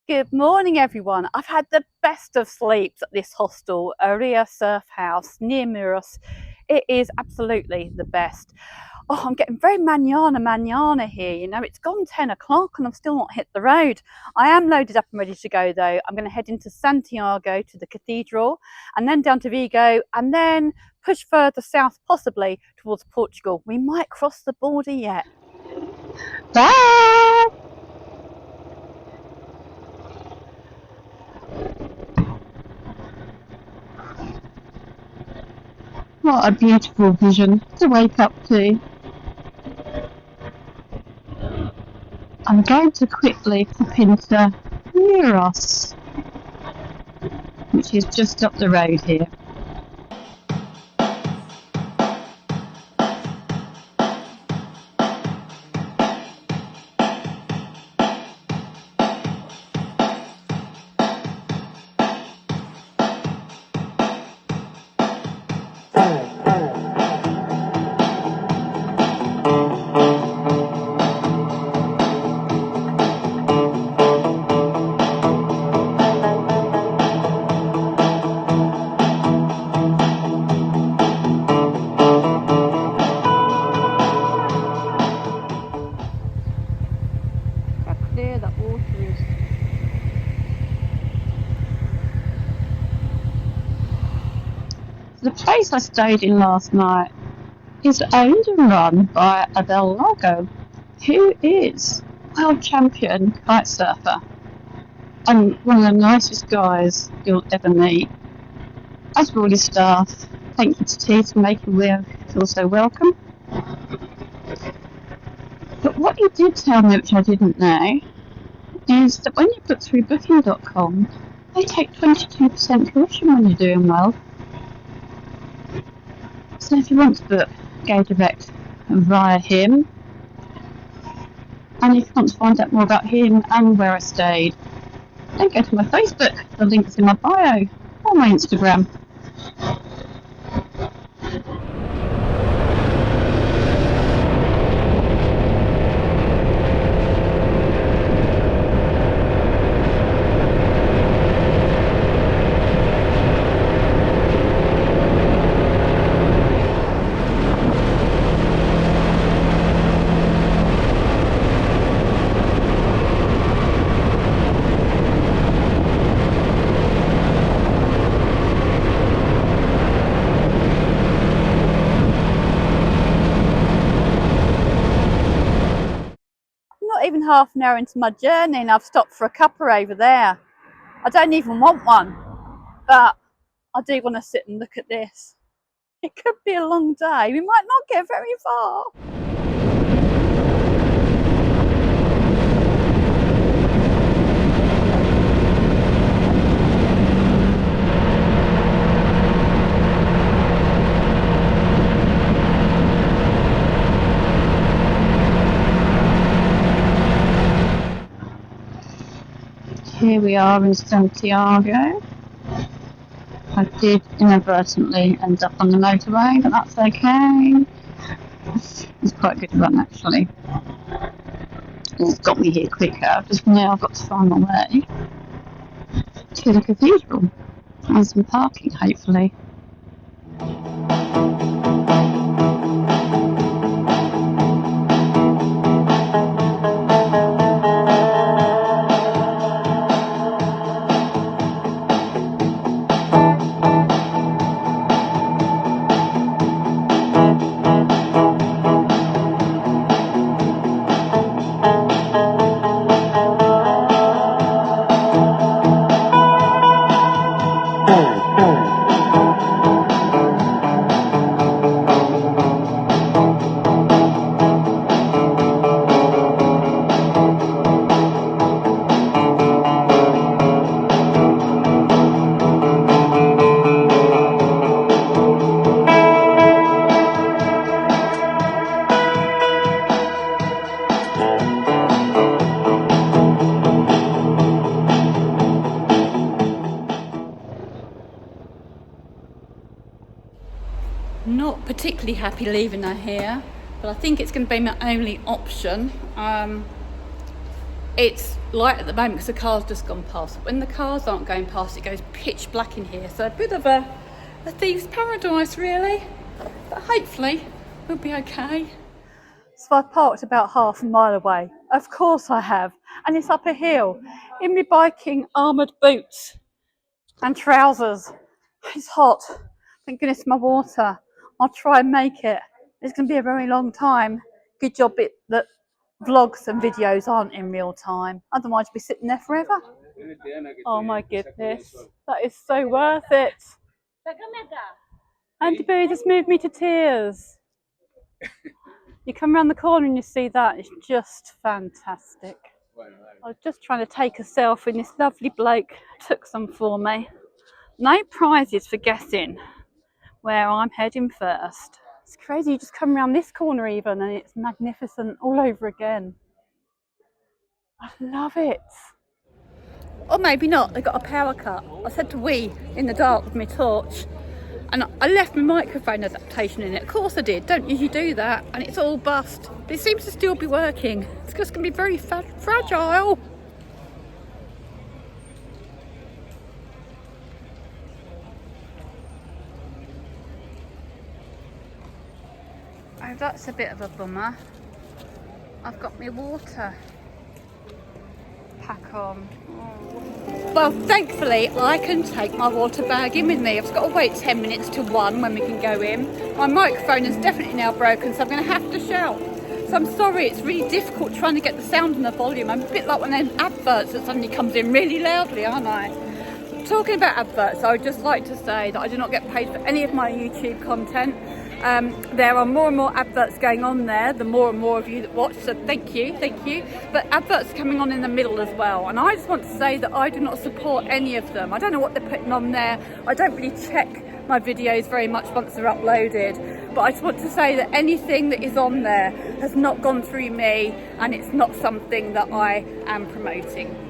Good morning, everyone. I've had the best of sleeps at this hostel, Area Surf House near Muros. It is absolutely the best. Oh, I'm getting very manana here. You know, it's gone 10 o'clock and I've still not hit the road. I am loaded up and ready to go though. I'm going to head into Santiago to the Cathedral and then down to Vigo and then push further south, possibly towards Portugal. We might cross the border yet. Bye! What a beautiful vision to wake up to. I'm going to quickly pop into Muros, which is just up the road here. Clear that water is. The place I stayed in last night is owned and run by Abel Lago, who is world champion kite surfer and one of the nicest guys you'll ever meet. As for all his staff, thank you to T for making me feel so welcome. But what he did tell me, which I didn't know, is that when you book through booking.com, they take 22% commission when you're doing well. So if you want to book, go direct via him. And if you want to find out more about him and where I stayed, then go to my Facebook. The link's in my bio or my Instagram. Not even half an hour into my journey and I've stopped for a cuppa over there. I don't even want one, but I do want to sit and look at this. It could be a long day. We might not get very far. Here we are in Santiago. I did inadvertently end up on the motorway, but that's okay. It's quite a good run actually. It's got me here quicker. Just now I've got to find my way to the cathedral and some parking, hopefully. Not particularly happy leaving her here, but I think it's going to be my only option. It's light at the moment because the car's just gone past. When the cars aren't going past, it goes pitch black in here. So a bit of a thief's paradise, really. But hopefully we'll be okay. So I parked about half a mile away. Of course I have. And it's up a hill in my biking armoured boots and trousers. It's hot. Thank goodness for my water. I'll try and make it. It's going to be a very long time. Good job that vlogs and videos aren't in real time. Otherwise, you'd be sitting there forever. Oh my goodness. That is so worth it. Auntie Boo just moved me to tears. You come around the corner and you see that. It's just fantastic. I was just trying to take a selfie and this lovely bloke took some for me. No prizes for guessing where I'm heading first. It's crazy, you just come around this corner even and it's magnificent all over again. I love it. Or maybe not, they got a power cut. I said to wee in the dark with my torch and I left my microphone adaptation in it. Of course I did, don't usually do that, and it's all bust. But it seems to still be working. It's just going to be very fragile. Oh, that's a bit of a bummer. I've got my water pack on. Oh. Well, thankfully I can take my water bag in with me. I've just got to wait 10 minutes to 1 when we can go in. My microphone is definitely now broken, so I'm going to have to shout. So I'm sorry, it's really difficult trying to get the sound and the volume. I'm a bit like one of them adverts that suddenly comes in really loudly, aren't I? Talking about adverts, I would just like to say that I do not get paid for any of my YouTube content. There are more and more adverts going on there, the more and more of you that watch, so thank you. But adverts are coming on in the middle as well, and I just want to say that I do not support any of them. I don't know what they're putting on there. I don't really check my videos very much once they're uploaded, but I just want to say that anything that is on there has not gone through me, and it's not something that I am promoting.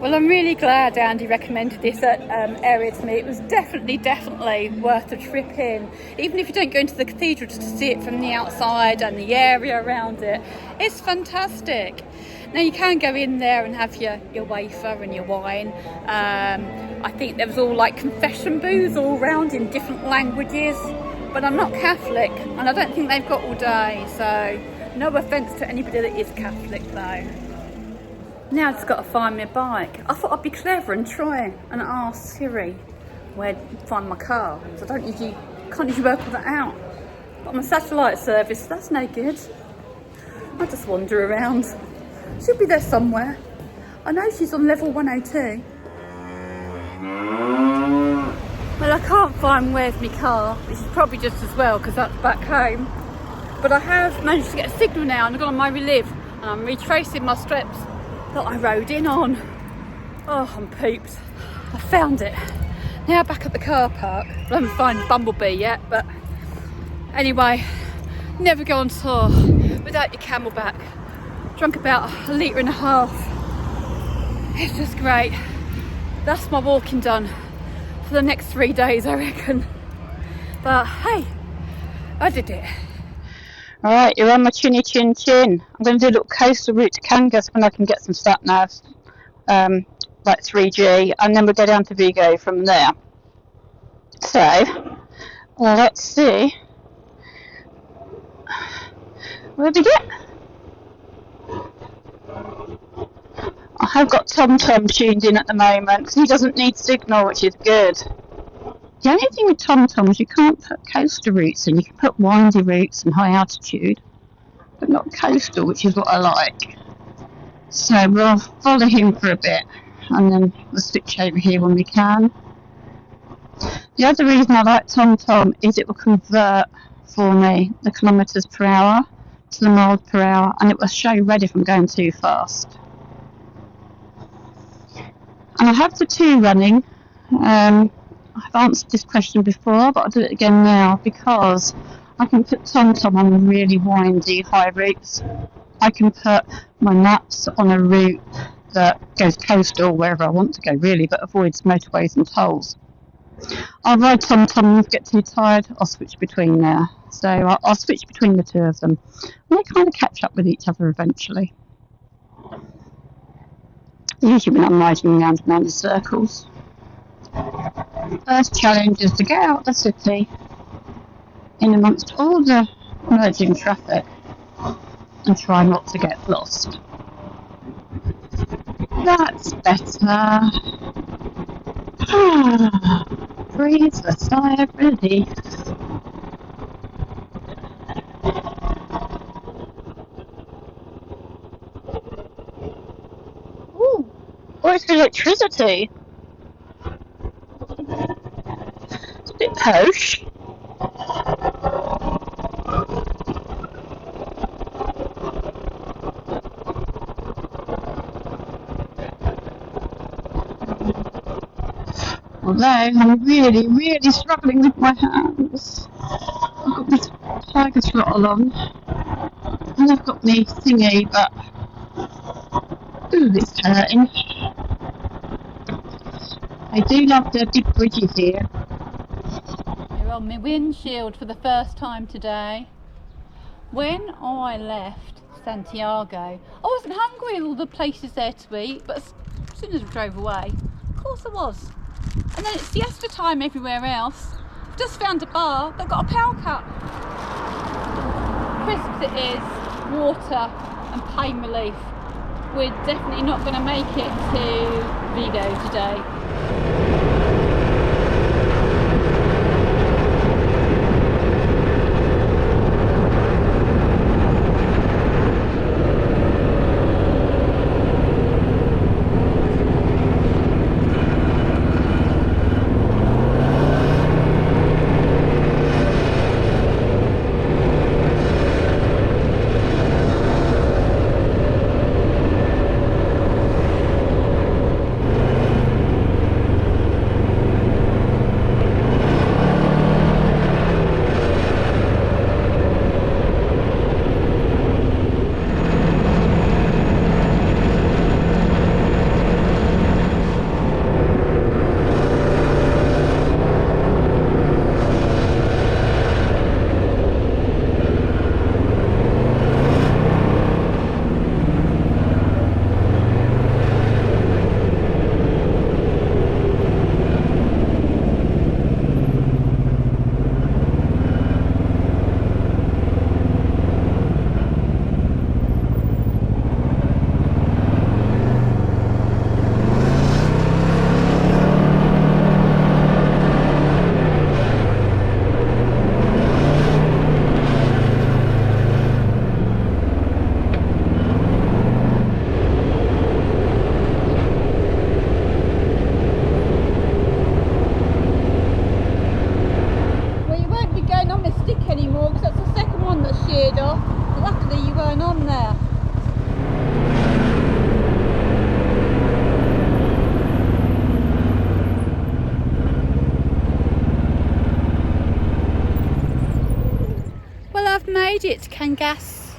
Well, I'm really glad Andy recommended this area to me. It was definitely worth a trip in. Even if you don't go into the cathedral just to see it from the outside and the area around it, it's fantastic. Now you can go in there and have your wafer and your wine. I think there was all like confession booths all around in different languages, but I'm not Catholic and I don't think they've got all day, so no offence to anybody that is Catholic though. Now I've just got to find my bike. I thought I'd be clever and try and ask Siri where to find my car. So I can't usually work all that out. But I'm a satellite service, so that's no good. I just wander around. She'll be there somewhere. I know she's on level 102. Well, I can't find where's my car, which is probably just as well because that's back home. But I have managed to get a signal now and I've got on my Relive and I'm retracing my steps that I rode in on. Oh, I'm pooped. I found it. Now back at the car park. I haven't found Bumblebee yet, but anyway, never go on tour without your camelback. Drunk about 1.5 litres. It's just great. That's my walking done for the next 3 days, I reckon. But hey, I did it. Alright, you're on my chinny chin chin. I'm going to do a little coastal route to Cangas when I can get some sat navs, like 3G, and then we'll go down to Vigo from there. So, let's see Where did we get? I have got Tom tuned in at the moment because he doesn't need signal, which is good. The only thing with Tom is you can't put coastal routes in. You can put windy routes and high altitude, but not coastal, which is what I like. So we'll follow him for a bit and then we'll switch over here when we can. The other reason I like Tom is it will convert for me the kilometres per hour to the miles per hour, and it will show red if I'm going too fast. And I have the two running. I've answered this question before, but I'll do it again now because I can put Tom on really windy high routes. I can put my maps on a route that goes coastal wherever I want to go really, but avoids motorways and tolls. I'll ride Tom and if I get too tired, I'll switch between there. So I'll switch between the two of them. And they kind of catch up with each other eventually. Usually when I'm riding around in circles. First challenge is to get out of the city in amongst all the merging traffic and try not to get lost. That's better. Breathe a sigh of relief. Ooh, oh, it's electricity. It's a bit posh. Although I'm really struggling with my hands. I've got this tiger throttle on, and I've got my thingy, but ooh, it's hurting. I do love the big bridges here. You're on my windshield for the first time today. When I left Santiago, I wasn't hungry in all the places there to eat, but as soon as we drove away, of course I was. And then it's siesta time everywhere else. I've just found a bar that got a power cut. Crisps it is, water and pain relief. We're definitely not going to make it to Vigo today. Made it to Cangas.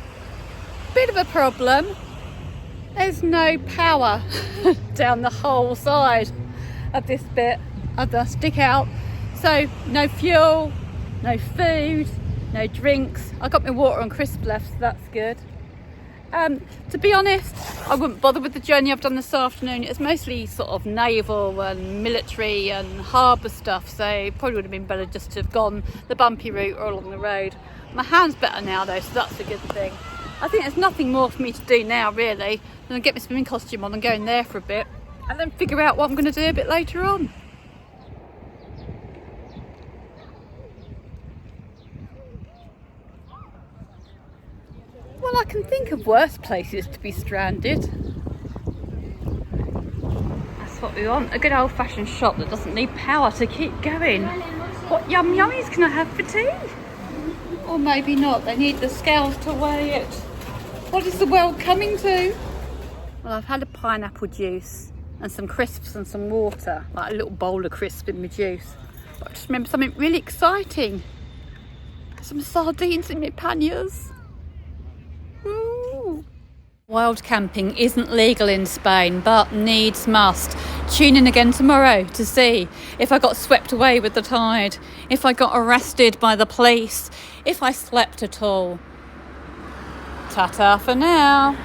Bit of a problem. There's no power down the whole side of this bit of the stick out. So no fuel, no food, no drinks. I got my water and crisp left, so that's good. To be honest, I wouldn't bother with the journey I've done this afternoon. It's mostly sort of naval and military and harbour stuff, so probably would have been better just to have gone the bumpy route or along the road. My hand's better now though, so that's a good thing. I think there's nothing more for me to do now really than get my swimming costume on and go in there for a bit and then figure out what I'm going to do a bit later on. Well, I can think of worse places to be stranded. That's what we want, a good old-fashioned shop that doesn't need power to keep going. What yum yummies can I have for tea? Or maybe not, they need the scales to weigh it. What is the world coming to? Well, I've had a pineapple juice and some crisps and some water, like a little bowl of crisps in my juice. But I just remember something really exciting. Some sardines in my panniers. Ooh. Wild camping isn't legal in Spain, but needs must. Tune in again tomorrow to see if I got swept away with the tide, if I got arrested by the police, if I slept at all. Ta-ta for now.